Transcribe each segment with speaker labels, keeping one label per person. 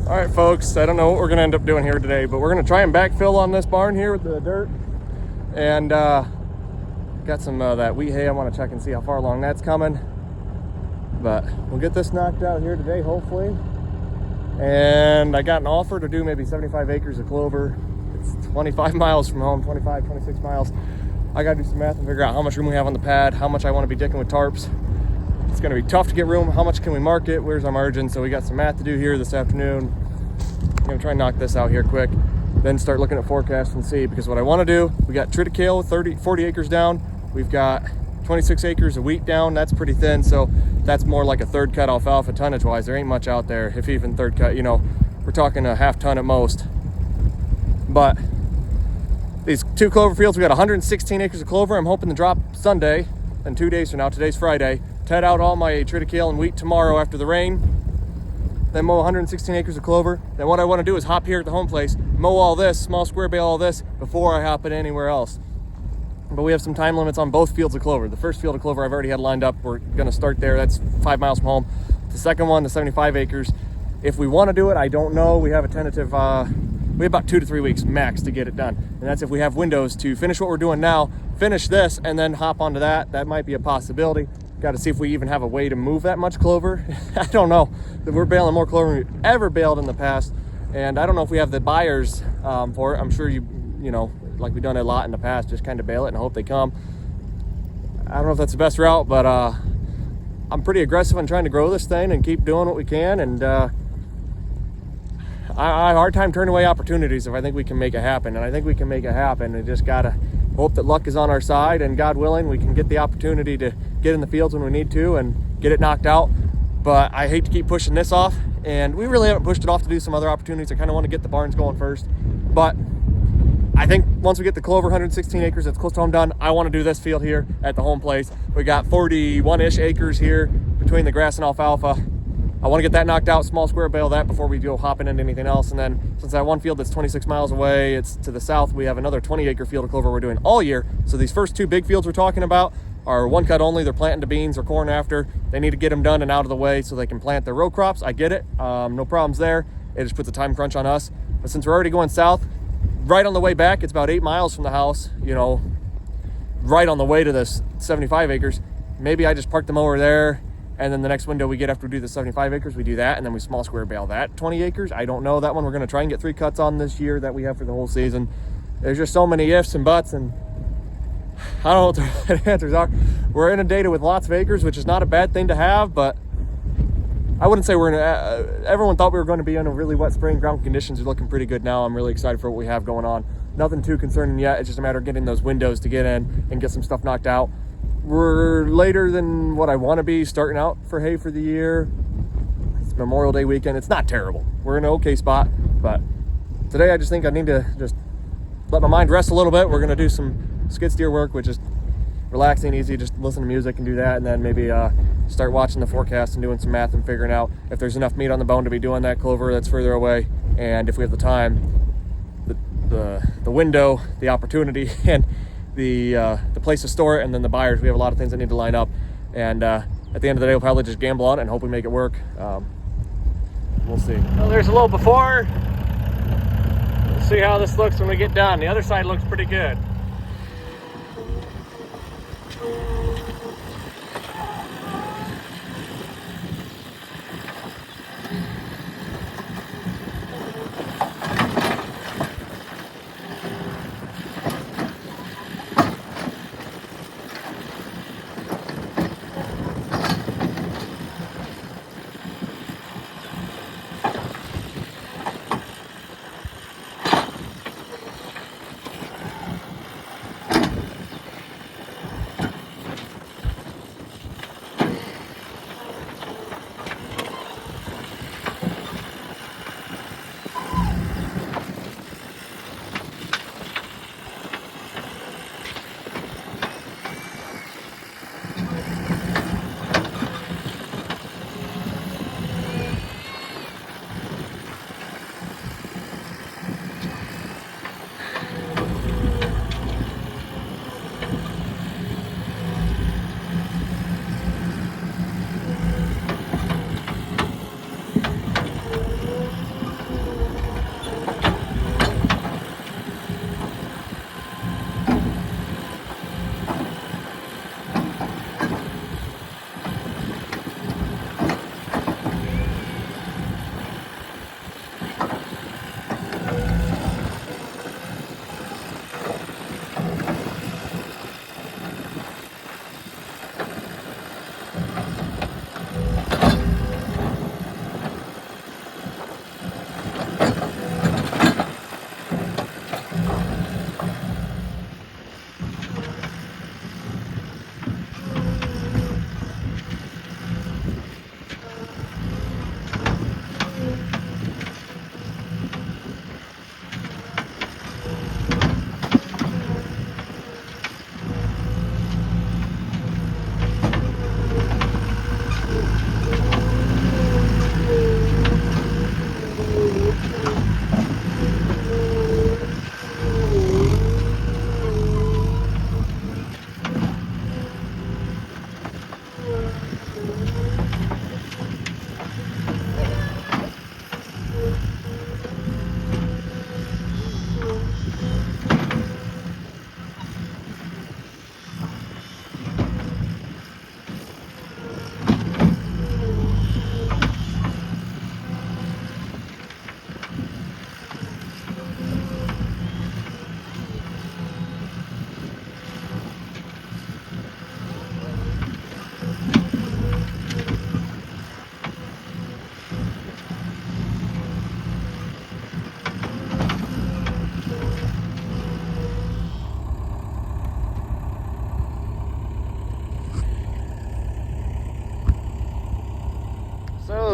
Speaker 1: All right, folks, I don't know what we're gonna end up doing here today, but we're gonna try and backfill on this barn here with the dirt. And got some that wheat hay I want to check and see how far along that's coming. But we'll get this knocked out here today, hopefully. And I got an offer to do maybe 75 acres of clover. It's 25 miles from home, 25, 26 miles. I gotta do some math and figure out how much room we have on the pad, how much I want to be dicking with tarps. It's gonna be tough to get room. How much can we market? Where's our margin? So we got some math to do here this afternoon. I'm gonna try and knock this out here quick, then start looking at forecasts and see, because what I want to do, we got triticale 40 acres down. We've got 26 acres of wheat down. That's pretty thin, so that's more like a third cut alfalfa tonnage wise. There ain't much out there, if even third cut, you know, we're talking a half ton at most. But these two clover fields, we got 116 acres of clover. I'm hoping to drop Sunday, and 2 days from now, today's Friday, ted out all my triticale and wheat tomorrow after the rain, then mow 116 acres of clover. Then what I want to do is hop here at the home place, mow all this, small square bale all this, before I hop it anywhere else. But we have some time limits on both fields of clover. The first field of clover I've already had lined up. We're going to start there. That's 5 miles from home. The second one, the 75 acres. If we want to do it, I don't know. We have a tentative, we have about 2 to 3 weeks max to get it done. And that's if we have windows to finish what we're doing now, finish this, and then hop onto that. That might be a possibility. Got to see if we even have a way to move that much clover. I don't know. We're baling more clover than we've ever baled in the past. And I don't know if we have the buyers for it. I'm sure you know, like we've done a lot in the past, just kind of bail it and hope they come. I don't know if that's the best route, but I'm pretty aggressive on trying to grow this thing and keep doing what we can. And I have a hard time turning away opportunities if I think we can make it happen. And I think we can make it happen. We just got to hope that luck is on our side, and God willing, we can get the opportunity to get in the fields when we need to and get it knocked out. But I hate to keep pushing this off, and we really haven't pushed it off to do some other opportunities. I kind of want to get the barns going first. But I think once we get the clover 116 acres, that's close to home done, I want to do this field here at the home place. We got 41-ish acres here between the grass and alfalfa. I want to get that knocked out, small square bale that before we go hopping into anything else. And then since that one field that's 26 miles away, it's to the south, we have another 20-acre field of clover we're doing all year. So these first two big fields we're talking about are one cut only. They're planting to beans or corn after. They need to get them done and out of the way so they can plant their row crops. I get it. No problems there. It just puts a time crunch on us. But since we're already going south, right on the way back, it's about 8 miles from the house, you know, right on the way to this 75 acres. Maybe I just park the mower there, and then the next window we get after we do the 75 acres, we do that, and then we small square bale that 20 acres. I don't know. That one we're going to try and get 3 cuts on this year that we have for the whole season. There's just so many ifs and buts, and I don't know what the answers are. We're inundated with lots of acres, which is not a bad thing to have, but I wouldn't say we're in everyone thought we were going to be in a really wet spring. Ground conditions are looking pretty good now. I'm really excited for what we have going on. Nothing too concerning yet. It's just a matter of getting those windows to get in and get some stuff knocked out. We're later than what I want to be starting out for hay for the year. It's Memorial Day weekend. It's not terrible. We're in an okay spot, but today I just think I need to just let my mind rest a little bit. We're going to do some skid steer work, which is relaxing, easy, just listen to music and do that, and then maybe start watching the forecast and doing some math and figuring out if there's enough meat on the bone to be doing that clover that's further away, and if we have the time, the window, the opportunity, and the place to store it, and then the buyers. We have a lot of things that need to line up, and at the end of the day, we'll probably just gamble on it and hope we make it work. We'll see. Well, there's a little before. We'll see how this looks when we get done. The other side looks pretty good.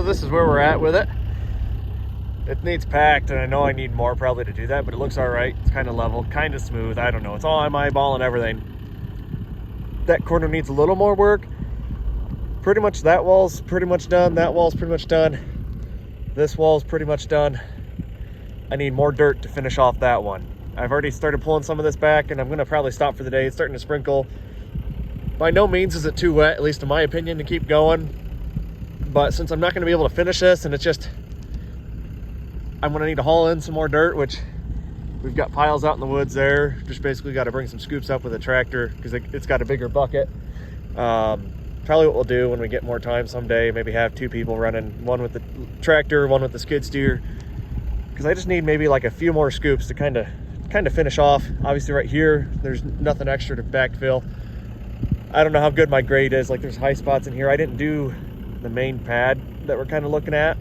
Speaker 1: this is where we're at with it. It needs packed, and I know I need more probably to do that, but it looks all right. It's kind of level, kind of smooth. I don't know. It's all I'm eyeballing everything. That corner needs a little more work. Pretty much that wall's pretty much done. That wall's pretty much done. This wall's pretty much done. I need more dirt to finish off that one. I've already started pulling some of this back, and I'm going to probably stop for the day. It's starting to sprinkle. By no means is it too wet, at least in my opinion, to keep going. But since I'm not going to be able to finish this, and it's just, I'm going to need to haul in some more dirt, which we've got piles out in the woods there. Just basically got to bring some scoops up with a tractor because it's got a bigger bucket. Probably what we'll do when we get more time someday, maybe have two people running, one with the tractor, one with the skid steer, because I just need maybe like a few more scoops to kind of finish off. Obviously right here, there's nothing extra to backfill. I don't know how good my grade is. Like, there's high spots in here. I didn't do the main pad that we're kind of looking at.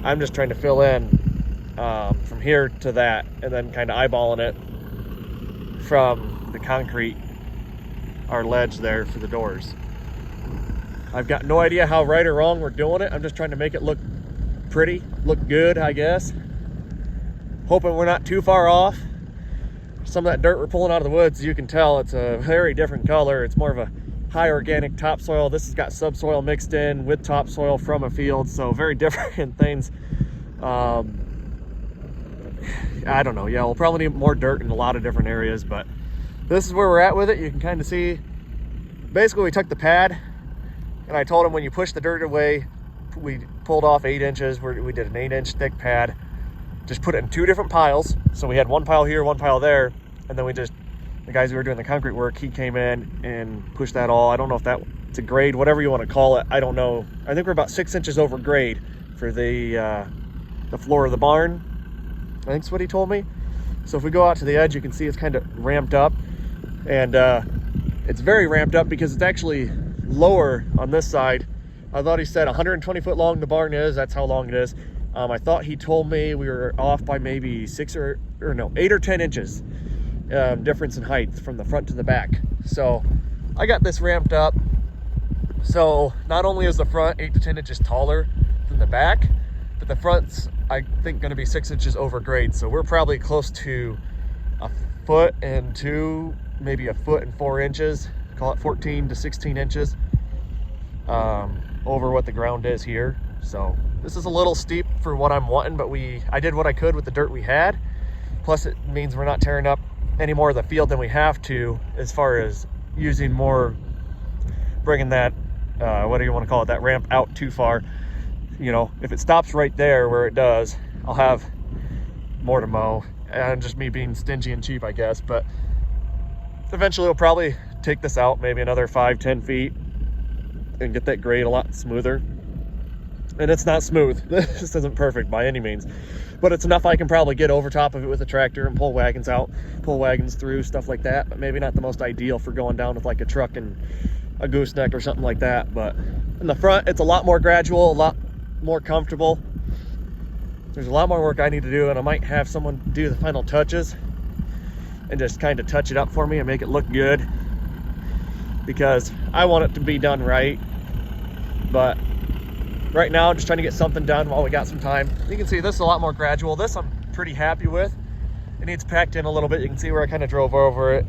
Speaker 1: I'm just trying to fill in from here to that, and then kind of eyeballing it from the concrete, our ledge there for the doors. I've got no idea how right or wrong we're doing it. I'm just trying to make it look pretty, look good, I guess. Hoping we're not too far off. Some of that dirt we're pulling out of the woods, you can tell it's a very different color. It's more of a high organic topsoil. This has got subsoil mixed in with topsoil from a field, so very different things. I don't know. Yeah, we'll probably need more dirt in a lot of different areas, but this is where we're at with it. You can kind of see, basically we took the pad, and I told him when you push the dirt away, we pulled off 8 inches. We did an 8-inch thick pad. Just put it in 2 different piles. So we had one pile here, one pile there, and then the guys who were doing the concrete work, he came in and pushed that all. I don't know if it's a grade, whatever you want to call it. I don't know. I think we're about 6 inches over grade for the floor of the barn. I think that's what he told me. So if we go out to the edge, you can see it's kind of ramped up, and it's very ramped up because it's actually lower on this side. I thought he said 120 foot long the barn is. That's how long it is. I thought he told me we were off by maybe 8 or 10 inches difference in height from the front to the back. So I got this ramped up. So not only is the front 8 to 10 inches taller than the back, but the front's, I think, going to be 6 inches over grade. So we're probably close to 1 foot and 2, maybe 1 foot and 4 inches, call it 14 to 16 inches over what the ground is here. So this is a little steep for what I'm wanting, but I did what I could with the dirt we had. Plus it means we're not tearing up any more of the field than we have to, as far as using more, bringing that, what do you want to call it, that ramp out too far. You know, if it stops right there where it does, I'll have more to mow, and just me being stingy and cheap, I guess. But eventually we'll probably take this out maybe another 5-10 feet and get that grade a lot smoother. And it's not smooth. This isn't perfect by any means, but it's enough I can probably get over top of it with a tractor and pull wagons out, pull wagons through, stuff like that. But maybe not the most ideal for going down with like a truck and a gooseneck or something like that. But in the front, it's a lot more gradual, a lot more comfortable. There's a lot more work I need to do, and I might have someone do the final touches and just kind of touch it up for me and make it look good, because I want it to be done right. But right now, I'm just trying to get something done while we got some time. You can see this is a lot more gradual. This I'm pretty happy with. It needs packed in a little bit. You can see where I kind of drove over it.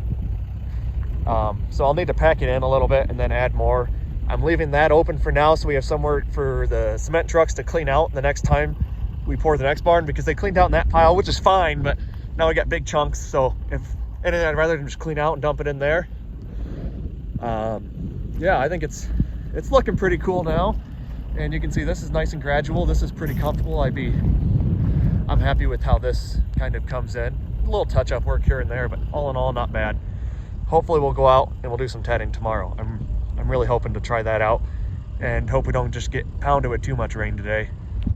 Speaker 1: So I'll need to pack it in a little bit and then add more. I'm leaving that open for now, so we have somewhere for the cement trucks to clean out the next time we pour the next barn, because they cleaned out in that pile, which is fine, but now we got big chunks. So I'd rather than just clean out and dump it in there. Yeah, I think it's looking pretty cool now. And you can see this is nice and gradual. This is pretty comfortable. I'm happy with how this kind of comes in. A little touch-up work here and there, but all in all, not bad. Hopefully we'll go out and we'll do some tedding tomorrow. I'm really hoping to try that out, and hope we don't just get pounded with too much rain today.